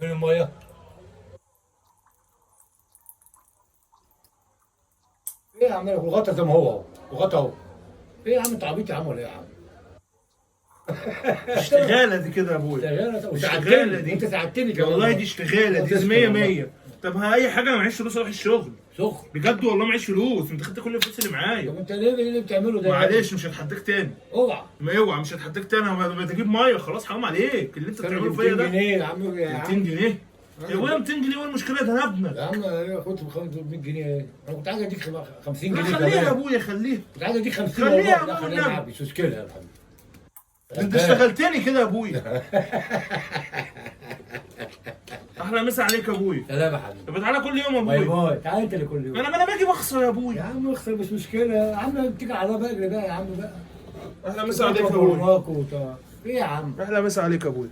فين الميه؟ ايه يا عم الغطا زي ما هو اهو، الغطا اهو. ايه يا عم انت عبيط يا عم ولا ايه يا عم؟ اشتغاله دي كده يا ابويا. شغاله اشتغاله وساعدتني دي. وانت ساعدتني كمان والله دي اشتغاله دي تسلم 100 والله. 100. طب اي حاجه انا معيش فلوس اروح الشغل. سخن. بجد والله معيش فلوس، انت خدت كل الفلوس اللي طب معايا. انت ليه اللي بتعمله ده؟ معلش مش هتحداك تاني. اوعى. ما اوعى مش هتحداك تاني، انا بجيب ميه خلاص، حرام عليك اللي انت كانوا بتعمله 200 فيا ده. جنيه يا عم يا 200 عم. جنيه يا ابويا 200 جنيه، وايه المشكله؟ ده انا ابنك. يا عم خدت ب 500 جنيه، انا كنت عايز اديك 50 جنيه خليها يا كمان. ابويا خليها. كنت عايز اديك 50 خليها والله. يا لا ابويا خليها والنبي. معاك مش مشكله يا حبيبي. انت اشتغلتني كده يا ابويا. احلى مسا عليك يا ابويا. سلام يا حبيبي. طب تعالى كل يوم يا باي ابويا. باي، تعالى انت اللي كل يوم. انا باجي بخسر يا يا ابويا. عم اخسر مش مشكله يا عم، تيجي على بقى بقى يا عم بقى. احلى مسا عليك يا ابويا. ايه يا عم؟ احلى مسا عليك يا ابويا.